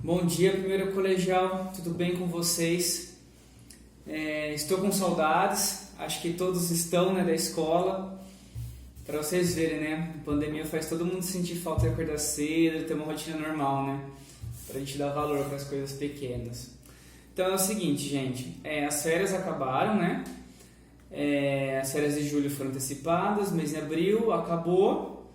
Bom dia, primeiro colegial, tudo bem com vocês? Estou com saudades, acho que todos estão, da escola. Para vocês verem, a pandemia faz todo mundo sentir falta de acordar cedo, ter uma rotina normal, para a gente dar valor para as coisas pequenas. Então é o seguinte, gente, as férias acabaram, as férias de julho foram antecipadas, mês de abril acabou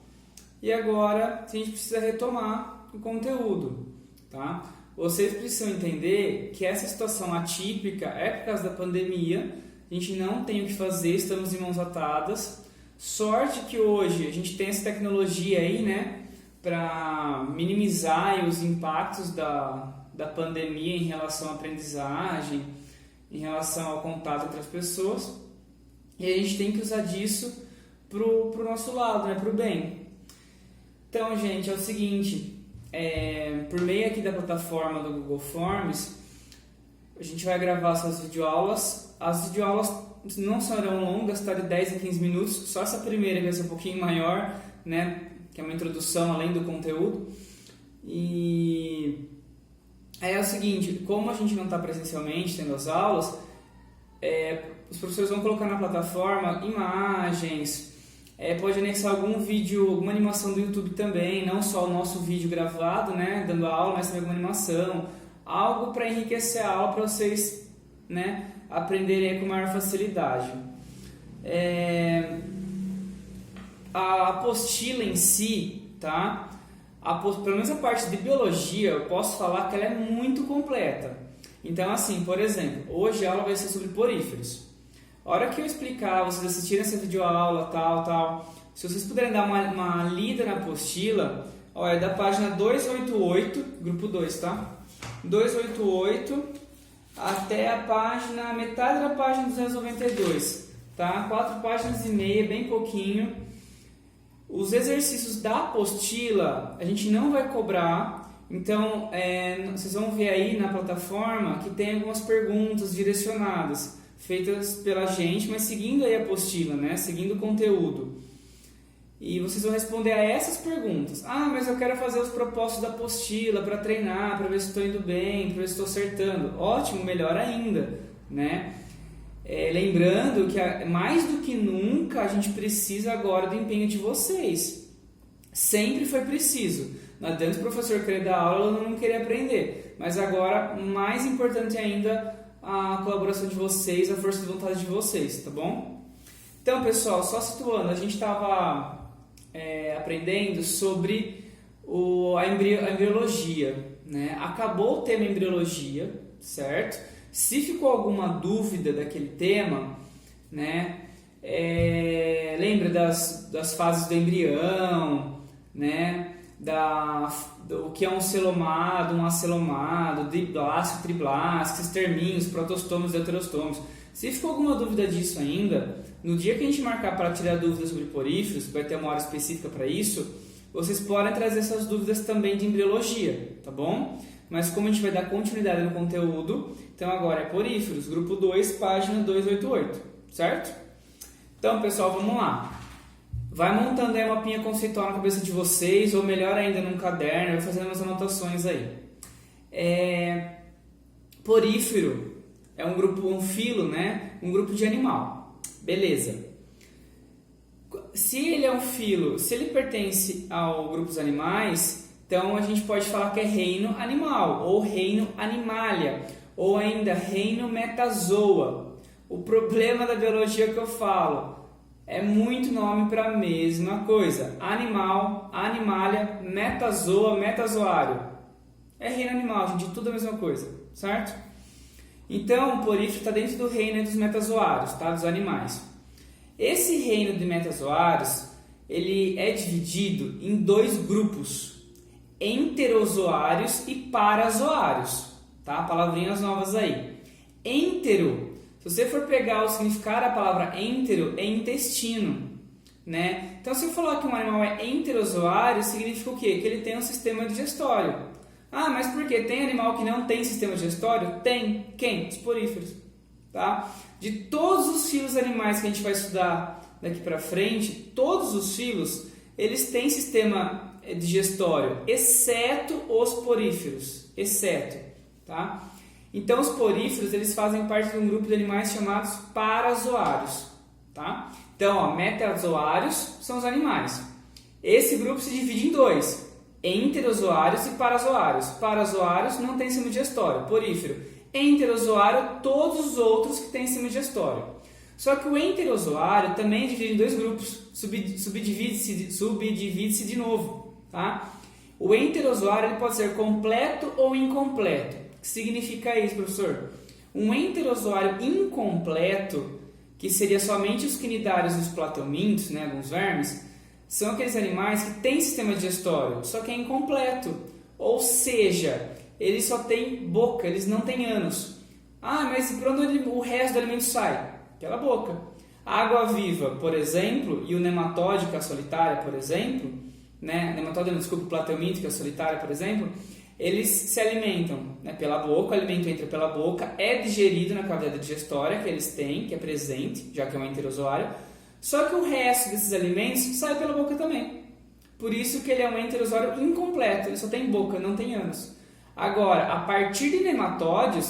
e agora a gente precisa retomar o conteúdo, tá? Vocês precisam entender que essa situação atípica é por causa da pandemia, a gente não tem o que fazer, estamos de mãos atadas. Sorte que hoje a gente tem essa tecnologia aí, para minimizar os impactos da pandemia em relação à aprendizagem, em relação ao contato entre as pessoas. E a gente tem que usar disso pro nosso lado, pro bem. Então, gente, é o seguinte, por meio aqui da plataforma do Google Forms, a gente vai gravar essas videoaulas. As videoaulas não serão longas, de 10 a 15 minutos, só essa primeira que vai ser um pouquinho maior, que é uma introdução além do conteúdo. E aí é o seguinte, como a gente não está presencialmente tendo as aulas, os professores vão colocar na plataforma imagens, pode anexar algum vídeo, alguma animação do YouTube também, não só o nosso vídeo gravado, dando a aula, mas também alguma animação, algo para enriquecer a aula para vocês, aprenderem com maior facilidade. A apostila em si, pelo menos a parte de biologia, eu posso falar que ela é muito completa. Então, assim, por exemplo, hoje a aula vai ser sobre poríferos. A hora que eu explicar, vocês assistirem essa videoaula, se vocês puderem dar uma lida na apostila, é da página 288, grupo 2, 288 até a metade da página 292, 4 páginas e meia, bem pouquinho. Os exercícios da apostila a gente não vai cobrar, então vocês vão ver aí na plataforma que tem algumas perguntas direcionadas, feitas pela gente, mas seguindo aí a apostila, seguindo o conteúdo. E vocês vão responder a essas perguntas. Mas eu quero fazer os propósitos da apostila para treinar, para ver se estou indo bem, para ver se estou acertando. Ótimo, melhor ainda, lembrando que mais do que nunca a gente precisa agora do empenho de vocês. Sempre foi preciso. Não adianta o professor querer dar aula e não querer aprender. Mas agora, mais importante ainda, a colaboração de vocês, a força de vontade de vocês, tá bom? Então, pessoal, só situando, a gente estava aprendendo sobre a embriologia, Acabou o tema embriologia, certo? Se ficou alguma dúvida daquele tema, lembra das fases do embrião, o que é um celomado, um acelomado, diblástico, triblástico, estermínio, protostomos e heterostomos. Se ficou alguma dúvida disso ainda, no dia que a gente marcar para tirar dúvidas sobre poríferos, vai ter uma hora específica para isso, vocês podem trazer essas dúvidas também de embriologia, tá bom? Mas como a gente vai dar continuidade no conteúdo, então agora é poríferos, grupo 2, página 288, certo? Então, pessoal, vamos lá. Vai montando aí uma mapinha conceitual na cabeça de vocês, ou melhor ainda, num caderno, vai fazendo umas anotações aí. Porífero é um grupo, um filo, um grupo de animal. Beleza. Se ele é um filo, se ele pertence ao grupo dos animais, então a gente pode falar que é reino animal, ou reino animalia, ou ainda reino metazoa. O problema da biologia que eu falo é muito nome para a mesma coisa. Animal, animalia, metazoa, metazoário. É reino animal, gente, tudo a mesma coisa, certo? Então, o porífero está dentro do reino dos metazoários, dos animais. Esse reino de metazoários, ele é dividido em 2 grupos, enterozoários e parazoários, Palavrinhas novas aí. Entero, se você for pegar o significado da palavra entero, é intestino, Então, se eu falar que um animal é enterozoário, significa o quê? Que ele tem um sistema digestório. Mas por quê? Tem animal que não tem sistema digestório? Tem. Quem? Os poríferos. De todos os filos animais que a gente vai estudar daqui para frente, todos os filos, eles têm sistema digestório, exceto os poríferos. exceto, tá? Então os poríferos, eles fazem parte de um grupo de animais chamados parazoários, tá? Então, ó, metazoários são os animais. Esse grupo se divide em dois, enterozoários e parazoários. Parazoários não tem sistema digestório, porífero. Enterozoário, todos os outros que têm sistema digestório. Só que o enterozoário também divide em dois grupos, subdivide-se de novo, tá? O enterozoário ele pode ser completo ou incompleto. O que significa isso, professor? Um enterozoário incompleto, que seria somente os quinidários e os plateumintos, né, alguns vermes, são aqueles animais que têm sistema digestório, só que é incompleto. Ou seja, eles só têm boca, eles não têm ânus. Ah, mas por onde o resto do alimento sai? Pela boca. A água-viva, por exemplo, e o nematóide, que é a solitária, por exemplo, né? O plateuminto, que é a solitária, por exemplo, eles se alimentam, né, pela boca, o alimento entra pela boca, é digerido na cavidade digestória que eles têm, que é presente, já que é um enterozoário, só que o resto desses alimentos sai pela boca também. Por isso que ele é um enterozoário incompleto, ele só tem boca, não tem ânus. Agora, a partir de nematóide,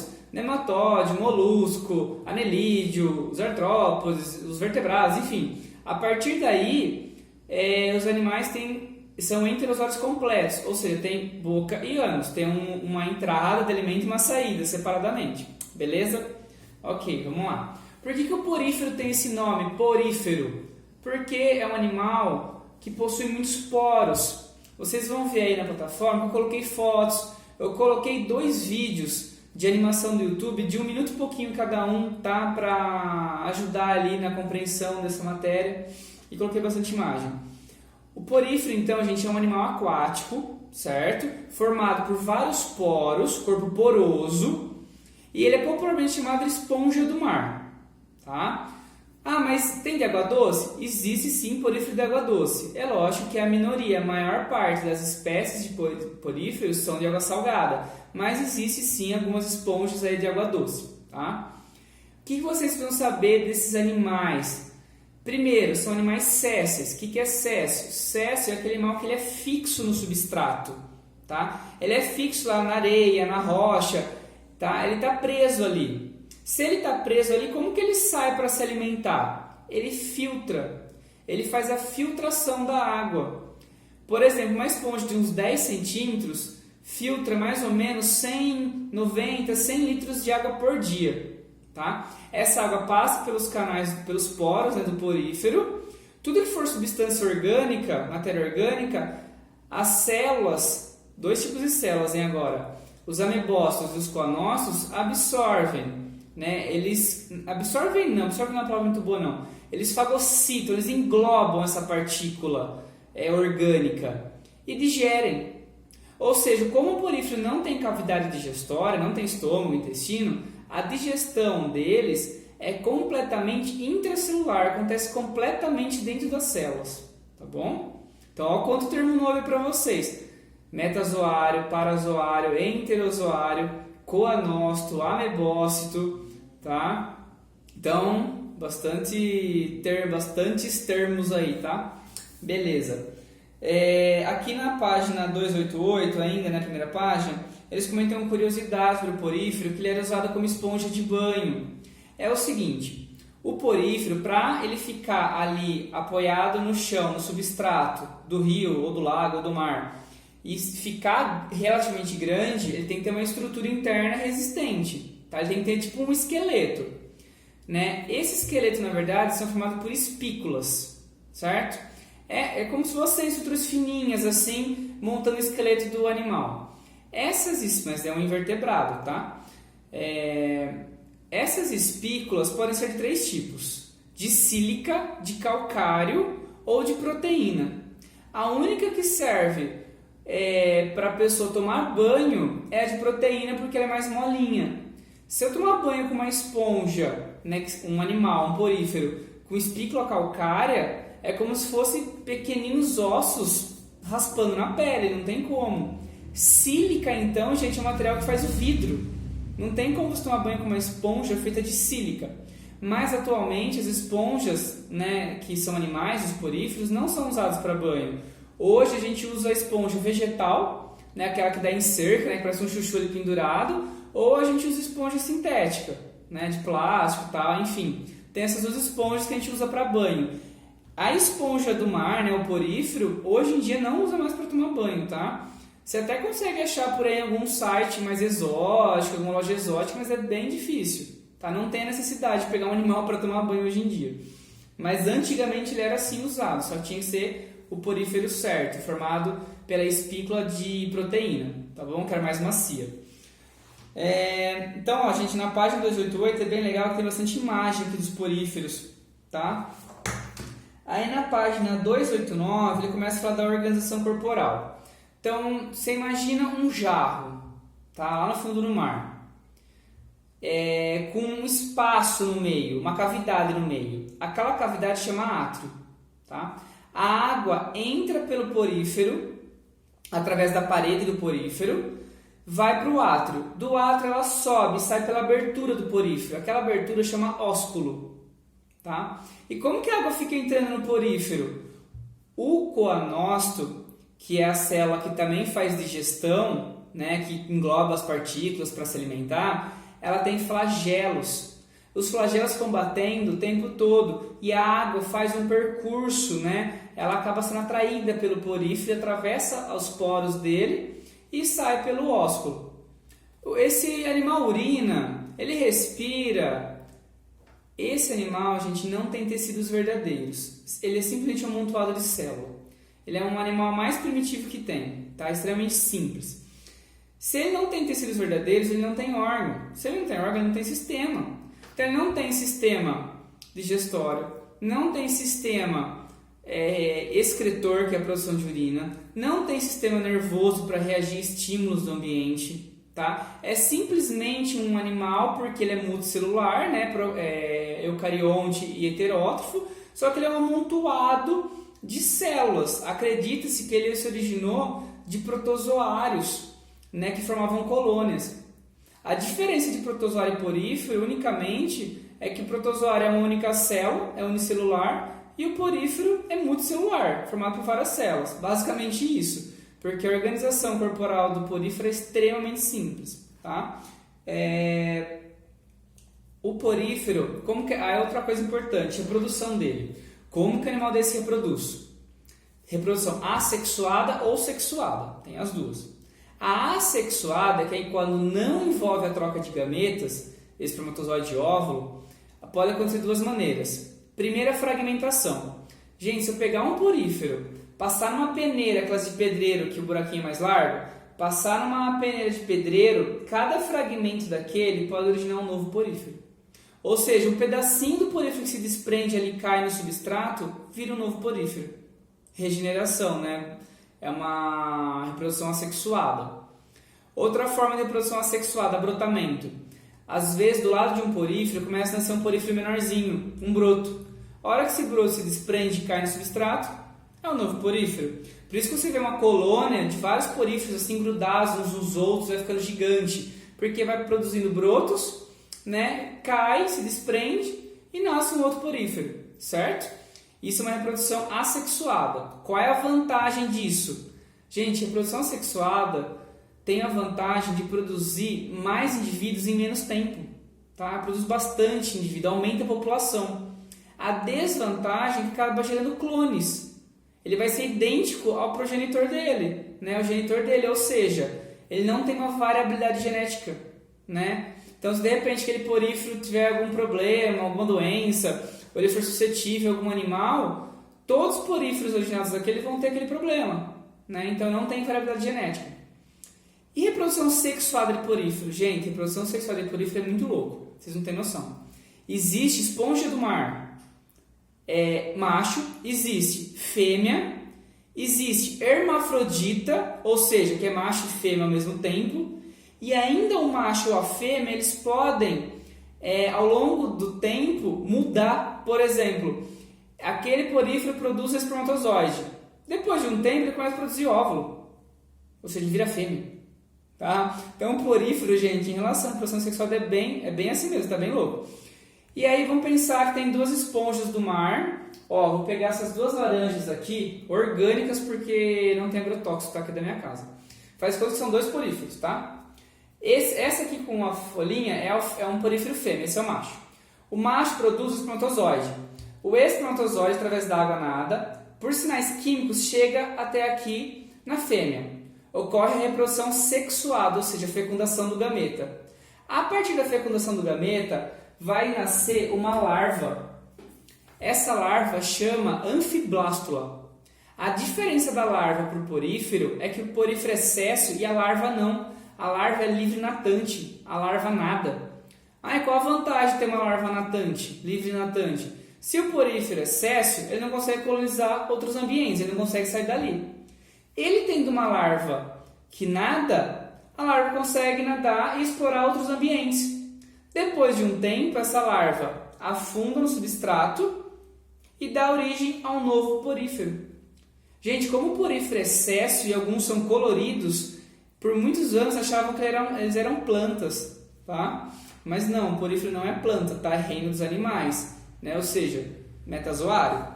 molusco, anelídeo, os artrópodes, os vertebrados, enfim. A partir daí, os animais são enterozoários completos, ou seja, tem boca e ânus, tem uma entrada de alimento e uma saída separadamente, beleza? Ok, vamos lá. Por que o porífero tem esse nome, porífero? Porque é um animal que possui muitos poros. Vocês vão ver aí na plataforma que eu coloquei fotos, eu coloquei 2 vídeos de animação do YouTube, de 1 minuto e pouquinho cada um, tá? Para ajudar ali na compreensão dessa matéria, e coloquei bastante imagem. O porífero, então, gente, é um animal aquático, certo? Formado por vários poros, corpo poroso, e ele é popularmente chamado de esponja do mar, tá? Ah, mas tem de água doce? Existe sim porífero de água doce. É lógico que a minoria, a maior parte das espécies de poríferos são de água salgada, mas existe sim algumas esponjas aí de água doce, tá? O que vocês precisam saber desses animais? Primeiro, são animais sésseis. O que é séssil? Séssil é aquele animal que ele é fixo no substrato, tá? Ele é fixo lá na areia, na rocha, tá? Ele está preso ali. Se ele está preso ali, como que ele sai para se alimentar? Ele filtra, ele faz a filtração da água. Por exemplo, uma esponja de uns 10 centímetros filtra mais ou menos 100 litros de água por dia. Tá? Essa água passa pelos canais, pelos poros, né, do porífero. Tudo que for substância orgânica, matéria orgânica, as células, 2 tipos de células hein, agora, os amebócitos e os coanócitos absorvem. Né? Eles absorvem não é uma palavra muito boa não. Eles fagocitam, eles englobam essa partícula orgânica e digerem. Ou seja, como o porífero não tem cavidade digestória, não tem estômago, intestino, a digestão deles é completamente intracelular, acontece completamente dentro das células, tá bom? Então, olha quanto termo novo para vocês: metazoário, parazoário, enterozoário, coanócito, amebócito, tá? Então, bastantes termos aí, tá? Beleza. Aqui na página 288, ainda na primeira página, eles comentam curiosidades sobre o porífero, que ele era usado como esponja de banho. É o seguinte, o porífero, para ele ficar ali apoiado no chão, no substrato do rio, ou do lago, ou do mar, e ficar relativamente grande, ele tem que ter uma estrutura interna resistente, tá? Ele tem que ter tipo um esqueleto, né? Esse esqueleto, na verdade, são formados por espículas, certo? É como se fossem estruturas fininhas, assim, montando o esqueleto do animal. Mas é um invertebrado, tá? Essas espículas podem ser de 3 tipos: de sílica, de calcário ou de proteína. A única que serve para a pessoa tomar banho é a de proteína, porque ela é mais molinha. Se eu tomar banho com uma esponja, né, um animal, um porífero, com espícula calcária, é como se fossem pequeninos ossos raspando na pele, não tem como. Sílica, então, gente, é um material que faz o vidro. Não tem como você tomar banho com uma esponja feita de sílica. Mas, atualmente, as esponjas, né, que são animais, os poríferos, não são usados para banho. Hoje, a gente usa a esponja vegetal, né, aquela que dá em cerca, né, que parece um chuchu ali pendurado, ou a gente usa esponja sintética, né, de plástico e tal, enfim. Tem essas duas esponjas que a gente usa para banho. A esponja do mar, né, o porífero, hoje em dia não usa mais para tomar banho, tá? Você até consegue achar por aí em algum site mais exótico, alguma loja exótica, mas é bem difícil, tá? Não tem a necessidade de pegar um animal para tomar banho hoje em dia. Mas antigamente ele era assim usado, só tinha que ser o porífero certo, formado pela espícula de proteína, tá bom? Que era mais macia. Então, ó, gente, na página 288 é bem legal que tem bastante imagem aqui dos poríferos, tá? Aí na página 289 ele começa a falar da organização corporal. Então, você imagina um jarro, tá? Lá no fundo do mar, com um espaço no meio, uma cavidade no meio. Aquela cavidade chama átrio, tá? A água entra pelo porífero, através da parede do porífero, vai para o átrio. Do átrio ela sobe, sai pela abertura do porífero. Aquela abertura chama ósculo, tá? E como que a água fica entrando no porífero? O coanócito, que é a célula que também faz digestão, né, que engloba as partículas para se alimentar, ela tem flagelos. Os flagelos ficam batendo o tempo todo e a água faz um percurso, né? Ela acaba sendo atraída pelo porífero, atravessa os poros dele e sai pelo ósculo. Esse animal urina, ele respira. Esse animal, gente, não tem tecidos verdadeiros. Ele é simplesmente um amontoado de célula. Ele é um animal mais primitivo que tem, tá? Extremamente simples. Se ele não tem tecidos verdadeiros, ele não tem órgão. Se ele não tem órgão, ele não tem sistema. Então ele não tem sistema digestório, não tem sistema excretor, que é a produção de urina, não tem sistema nervoso para reagir a estímulos do ambiente, tá? É simplesmente um animal porque ele é multicelular, né? Eucarionte e heterótrofo, só que ele é um amontoado de células. Acredita-se que ele se originou de protozoários, né, que formavam colônias. A diferença de protozoário e porífero unicamente é que o protozoário é uma única célula, é unicelular, e o porífero é multicelular, formado por várias células. Basicamente isso, porque a organização corporal do porífero é extremamente simples, tá? O porífero, é outra coisa importante, a reprodução dele. Como que o animal desse reproduz? Reprodução assexuada ou sexuada, tem as duas. A assexuada, que é quando não envolve a troca de gametas, espermatozoide e óvulo, pode acontecer de duas maneiras. Primeira, fragmentação. Gente, se eu pegar um porífero, passar numa peneira, aquelas de pedreiro, que o buraquinho é mais largo, passar numa peneira de pedreiro, cada fragmento daquele pode originar um novo porífero. Ou seja, um pedacinho do porífero que se desprende ali, cai no substrato, vira um novo porífero. Regeneração, né? É uma reprodução assexuada. Outra forma de reprodução assexuada, brotamento. Às vezes, do lado de um porífero, começa a nascer um porífero menorzinho, um broto. A hora que esse broto se desprende e cai no substrato, é um novo porífero. Por isso que você vê uma colônia de vários poríferos assim grudados uns nos outros, vai ficando gigante. Porque vai produzindo brotos, né? Cai, se desprende e nasce um outro porífero, certo? Isso é uma reprodução assexuada. Qual é a vantagem disso? Gente, a reprodução assexuada tem a vantagem de produzir mais indivíduos em menos tempo, tá? Produz bastante indivíduo, aumenta a população. A desvantagem é que acaba gerando clones. Ele vai ser idêntico ao progenitor dele, né? O genitor dele, ou seja, ele não tem uma variabilidade genética, né? Então, se de repente aquele porífero tiver algum problema, alguma doença, ou ele for suscetível a algum animal, todos os poríferos originados daquele vão ter aquele problema, né? Então não tem variabilidade genética. E reprodução sexuada de porífero? Gente, reprodução sexuada de porífero é muito louco, vocês não têm noção. Existe esponja do mar, macho, existe fêmea, existe hermafrodita, ou seja, que é macho e fêmea ao mesmo tempo, e ainda o macho ou a fêmea, eles podem, ao longo do tempo, mudar. Por exemplo, aquele porífero produz espermatozoide. Depois de um tempo, ele começa a produzir óvulo. Ou seja, ele vira fêmea. Tá? Então, o porífero, gente, em relação à reprodução sexual, é bem assim mesmo, tá bem louco. E aí, vamos pensar que tem duas esponjas do mar. Ó, vou pegar essas duas laranjas aqui, orgânicas, porque não tem agrotóxico, tá aqui da minha casa. faz conta que são 2 poríferos, tá? Essa aqui com a folhinha é um porífero fêmea, esse é o macho. O macho produz o espermatozoide. O espermatozoide, através da água nada, por sinais químicos, chega até aqui na fêmea. Ocorre a reprodução sexuada, ou seja, a fecundação do gameta. A partir da fecundação do gameta, vai nascer uma larva. Essa larva chama anfiblástula. A diferença da larva para o porífero é que o porífero é séssil e a larva não. A larva é livre natante, a larva nada. E qual a vantagem de ter uma larva natante, livre natante? Se o porífero é séssil, ele não consegue colonizar outros ambientes, ele não consegue sair dali. Ele tendo uma larva que nada, a larva consegue nadar e explorar outros ambientes. Depois de um tempo, essa larva afunda no substrato e dá origem a um novo porífero. Gente, como o porífero é séssil e alguns são coloridos, por muitos anos achavam que eles eram plantas, tá? Mas não, o porífero não é planta, tá? É reino dos animais, né? Ou seja, metazoário.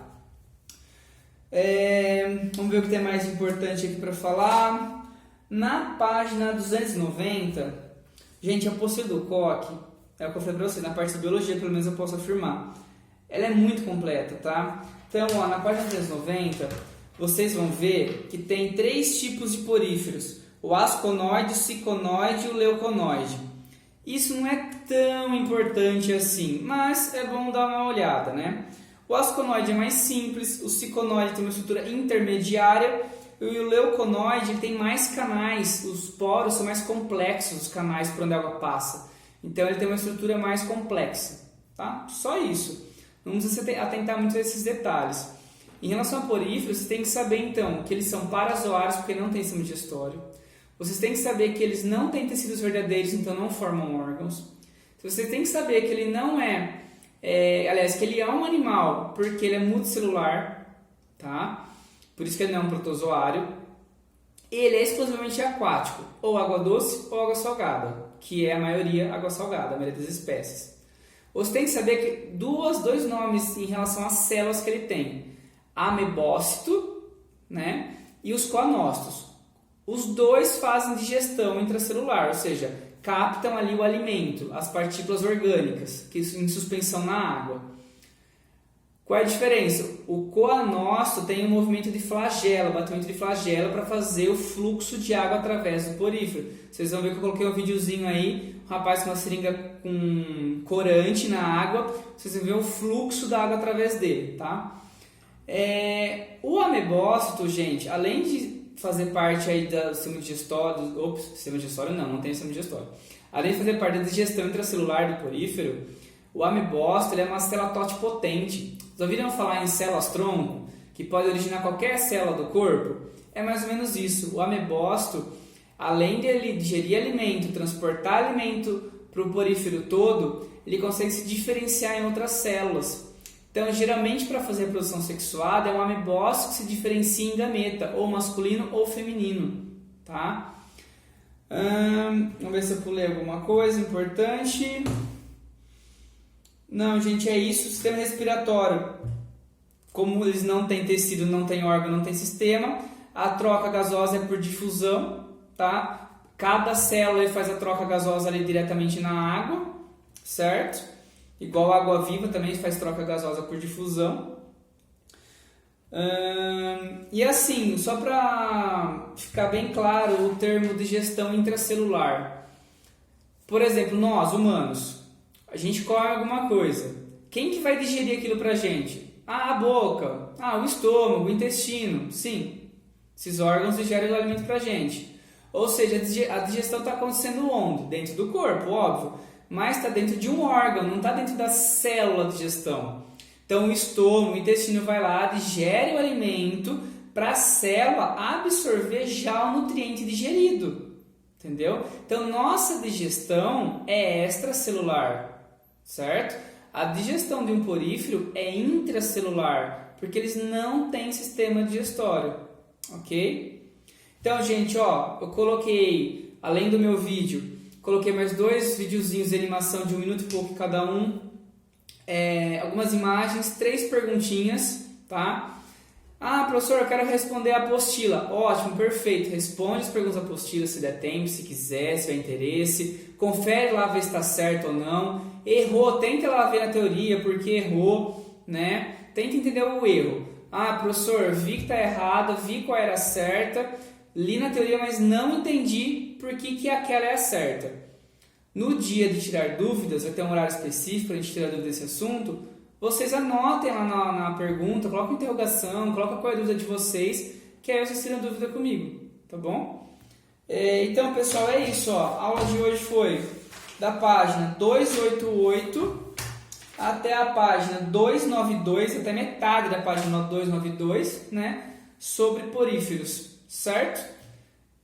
Vamos ver o que tem mais importante aqui para falar. Na página 290, gente, a apostila do Koch, é o que eu falei para vocês, na parte de biologia, pelo menos eu posso afirmar. Ela é muito completa, tá? Então, ó, na página 290, vocês vão ver que tem 3 tipos de poríferos. O asconoide, o ciconoide e o leuconoide. Isso não é tão importante assim, mas é bom dar uma olhada, né? O asconoide é mais simples, o ciconoide tem uma estrutura intermediária e o leuconoide tem mais canais, os poros são mais complexos, os canais por onde a água passa. Então ele tem uma estrutura mais complexa, tá? Só isso. Não precisa se atentar muito a esses detalhes. Em relação a poríferos, você tem que saber então que eles são parazoários porque não tem sistema digestório. Vocês têm que saber que eles não têm tecidos verdadeiros, então não formam órgãos. Você tem que saber que ele não aliás, que ele é um animal porque ele é multicelular, tá? Por isso que ele não é um protozoário. Ele é exclusivamente aquático, ou água doce ou água salgada, que é a maioria água salgada, a maioria das espécies. Você tem que saber que dois nomes em relação às células que ele tem: amebócito, né? E os coanócitos. Os dois fazem digestão intracelular, ou seja, captam ali o alimento, as partículas orgânicas, que em suspensão na água. Qual é a diferença? O coanócito tem um movimento de flagelo, batimento de flagelo para fazer o fluxo de água através do porífero. Vocês vão ver que eu coloquei um videozinho aí, um rapaz com uma seringa com corante na água, vocês vão ver o fluxo da água através dele, tá? O amebócito, gente, além de fazer parte aí do sistema digestório, sistema digestório não tem sistema digestório. Além de fazer parte da digestão intracelular do porífero, o amebócito ele é uma célula totipotente. Vocês ouviram falar em células-tronco, que pode originar qualquer célula do corpo? É mais ou menos isso. O amebócito, além de ele digerir alimento, transportar alimento para o porífero todo, ele consegue se diferenciar em outras células. Então, geralmente, para fazer reprodução sexuada, é um amebócito que se diferencia em gameta, ou masculino ou feminino, tá? Vamos ver se eu pulei alguma coisa importante. Não, gente, é isso. Sistema respiratório. Como eles não têm tecido, não têm órgão, não têm sistema, a troca gasosa é por difusão, tá? Cada célula faz a troca gasosa ali diretamente na água, certo? Igual a água viva também faz troca gasosa por difusão. E assim, só para ficar bem claro o termo digestão intracelular. Por exemplo, nós, humanos, a gente come alguma coisa. Quem que vai digerir aquilo pra gente? A boca, o estômago, o intestino. Sim, esses órgãos digerem o alimento pra gente. Ou seja, a digestão está acontecendo onde? Dentro do corpo, óbvio. Mas está dentro de um órgão, não está dentro da célula de digestão. Então o estômago, o intestino vai lá, digere o alimento para a célula absorver já o nutriente digerido. Entendeu? Então nossa digestão é extracelular, certo? A digestão de um porífero é intracelular, porque eles não têm sistema digestório, ok? Então, gente, ó, eu coloquei, além do meu vídeo, coloquei mais 2 videozinhos de animação de 1 minuto e pouco cada um, algumas imagens, 3 perguntinhas, tá? Ah, professor, eu quero responder a apostila. Ótimo, perfeito. Responde as perguntas da apostila se der tempo, se quiser, se tiver interesse. Confere lá, ver se está certo ou não. Errou, tenta lá ver na teoria porque errou, né? Tenta entender o erro. Ah, professor, vi que está errado, vi qual era a certa, li na teoria, mas não entendi por que aquela é a certa. No dia de tirar dúvidas, vai ter um horário específico para a gente tirar dúvida desse assunto, vocês anotem lá na pergunta, coloquem interrogação, coloquem qual é a dúvida de vocês, que aí vocês tiram dúvida comigo, tá bom? Então, pessoal, é isso, ó. A aula de hoje foi da página 288 até a página 292, até metade da página 292, né? Sobre poríferos, certo?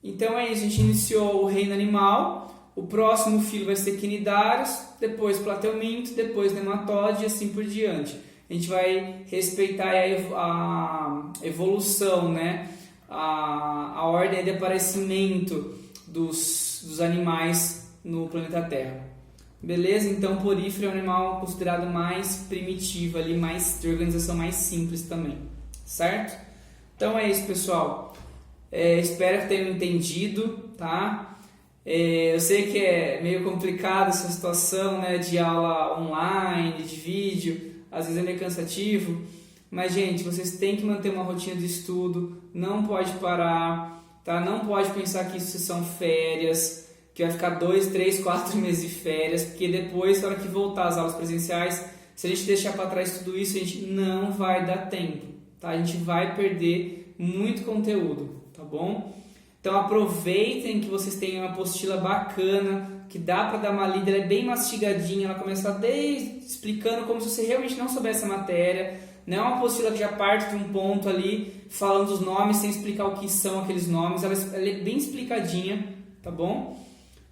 Então é isso, a gente iniciou o reino animal, o próximo filo vai ser quinidários, depois plateuminto, depois nematóide e assim por diante. A gente vai respeitar a evolução, né? A ordem de aparecimento dos animais no planeta Terra. Beleza? Então, porífero é um animal considerado mais primitivo, ali, de organização mais simples também. Certo? Então é isso, pessoal. Espero que tenham entendido, tá? Eu sei que é meio complicado essa situação, né, de aula online, de vídeo, às vezes é meio cansativo, mas, gente, vocês têm que manter uma rotina de estudo, não pode parar, tá? Não pode pensar que isso são férias, que vai ficar 2, 3, 4 meses de férias, porque depois, na hora que voltar às aulas presenciais, se a gente deixar para trás tudo isso, a gente não vai dar tempo, tá? A gente vai perder muito conteúdo, tá bom? Então aproveitem que vocês têm uma apostila bacana, que dá para dar uma lida, ela é bem mastigadinha, ela começa explicando como se você realmente não soubesse a matéria, não é uma apostila que já parte de um ponto ali, falando os nomes, sem explicar o que são aqueles nomes, ela é bem explicadinha, tá bom?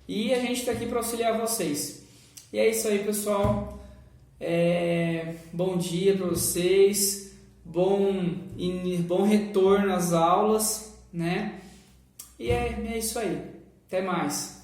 E a gente está aqui para auxiliar vocês. E é isso aí, pessoal. Bom dia para vocês, bom retorno às aulas, né? E é isso aí. Até mais.